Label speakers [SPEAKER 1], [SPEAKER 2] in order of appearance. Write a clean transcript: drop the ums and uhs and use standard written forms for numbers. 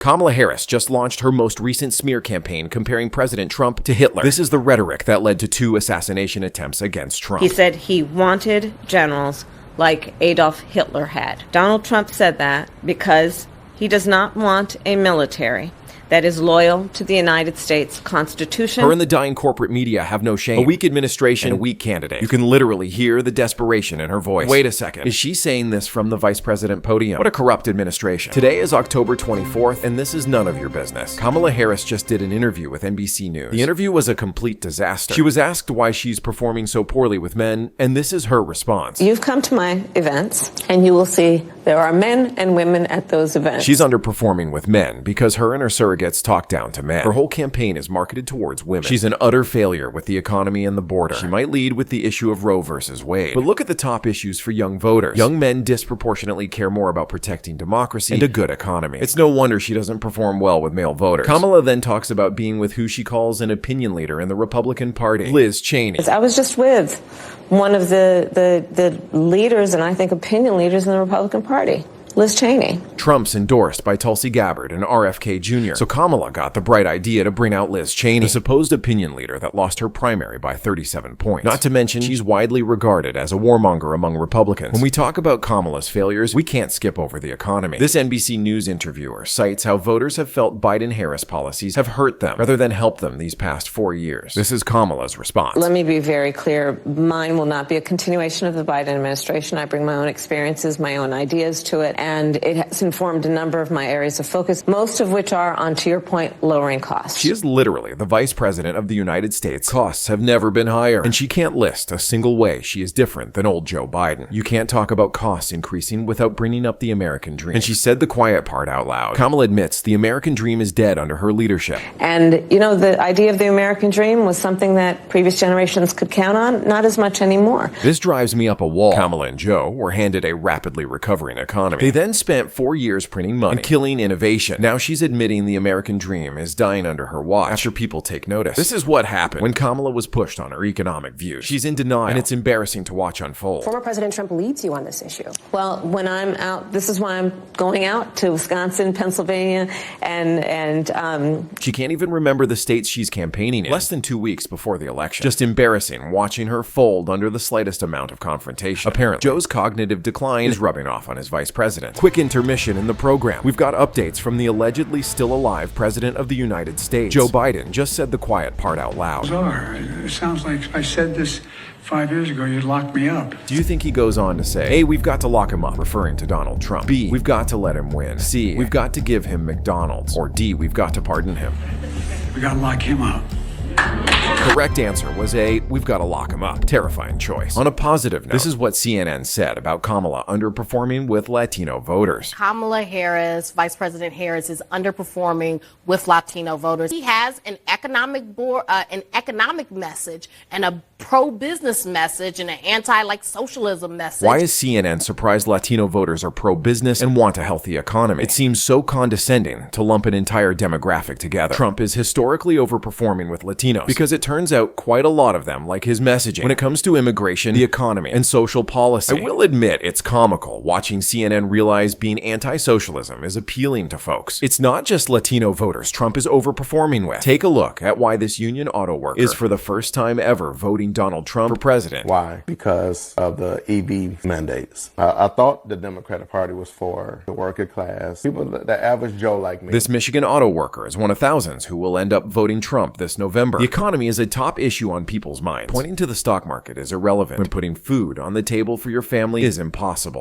[SPEAKER 1] Kamala Harris just launched her most recent smear campaign comparing President Trump to Hitler. This is the rhetoric that led to 2 assassination attempts against Trump.
[SPEAKER 2] He said he wanted generals like Adolf Hitler had. Donald Trump said that because he does not want a military that is loyal to the United States Constitution.
[SPEAKER 1] Her and the dying corporate media have no shame. A weak administration, a weak candidate. You can literally hear the desperation in her voice. Wait a second. Is she saying this from the vice president podium? What a corrupt administration. Today is October 24th, and this is none of your business. Kamala Harris just did an interview with NBC News. The interview was a complete disaster. She was asked why she's performing so poorly with men, and this is her response.
[SPEAKER 2] You've come to my events, and you will see there are men and women at those events.
[SPEAKER 1] She's underperforming with men because her and her surrogates talk down to men. Her whole campaign is marketed towards women. She's an utter failure with the economy and the border. She might lead with the issue of Roe versus Wade. But look at the top issues for young voters. Young men disproportionately care more about protecting democracy and a good economy. It's no wonder she doesn't perform well with male voters. Kamala then talks about being with who she calls an opinion leader in the Republican Party, Liz Cheney.
[SPEAKER 2] I was just with one of the leaders, and I think opinion leaders in the Republican Party, Liz Cheney.
[SPEAKER 1] Trump's endorsed by Tulsi Gabbard and RFK Jr., so Kamala got the bright idea to bring out Liz Cheney, the supposed opinion leader that lost her primary by 37 points. Not to mention, she's widely regarded as a warmonger among Republicans. When we talk about Kamala's failures, we can't skip over the economy. This NBC News interviewer cites how voters have felt Biden-Harris policies have hurt them rather than helped them these past 4 years. This is Kamala's response.
[SPEAKER 2] Let me be very clear. Mine will not be a continuation of the Biden administration. I bring my own experiences, my own ideas to it, and it has informed a number of my areas of focus, most of which are, on, to your point, lowering costs.
[SPEAKER 1] She is literally the vice president of the United States. Costs have never been higher, and she can't list a single way she is different than old Joe Biden. You can't talk about costs increasing without bringing up the American dream. And she said the quiet part out loud. Kamala admits the American dream is dead under her leadership.
[SPEAKER 2] And, you know, the idea of the American dream was something that previous generations could count on, not as much anymore.
[SPEAKER 1] This drives me up a wall. Kamala and Joe were handed a rapidly recovering economy. They then spent 4 years printing money and killing innovation. Now she's admitting the American dream is dying under her watch after people take notice. This is what happened when Kamala was pushed on her economic views. She's in denial, and it's embarrassing to watch unfold.
[SPEAKER 3] Former President Trump leads you on this issue.
[SPEAKER 2] Well, when I'm out, this is why I'm going out to Wisconsin, Pennsylvania, and
[SPEAKER 1] she can't even remember the states she's campaigning in. Less than 2 weeks before the election. Just embarrassing watching her fold under the slightest amount of confrontation. Apparently, Joe's cognitive decline is rubbing off on his vice president. Quick intermission in the program. We've got updates from the allegedly still alive President of the United States. Joe Biden just said the quiet part out loud.
[SPEAKER 4] Bizarre. It sounds like if I said this 5 years ago, you'd lock me up.
[SPEAKER 1] Do you think he goes on to say, A, we've got to lock him up, referring to Donald Trump. B, we've got to let him win. C, we've got to give him McDonald's. Or D, we've got to pardon him.
[SPEAKER 4] We gotta lock him up.
[SPEAKER 1] Correct answer was A, we've got to lock him up. Terrifying choice. On a positive note, this is what CNN said about Kamala underperforming with Latino voters.
[SPEAKER 5] Kamala Harris, Vice President Harris, is underperforming with Latino voters. He has an economic message and a pro-business message and an anti-socialism message.
[SPEAKER 1] Why is CNN surprised Latino voters are pro-business and want a healthy economy? It seems so condescending to lump an entire demographic together. Trump is historically overperforming with Latinos because it turns out quite a lot of them like his messaging when it comes to immigration, the economy, and social policy. I will admit it's comical watching CNN realize being anti-socialism is appealing to folks. It's not just Latino voters Trump is overperforming with. Take a look at why this union auto worker is for the first time ever voting Donald Trump for president.
[SPEAKER 6] Why? Because of the EV mandates. I thought the Democratic Party was for the working class, people, the average Joe like me.
[SPEAKER 1] This Michigan auto worker is one of thousands who will end up voting Trump this November. The economy is a top issue on people's minds. Pointing to the stock market is irrelevant when putting food on the table for your family is impossible.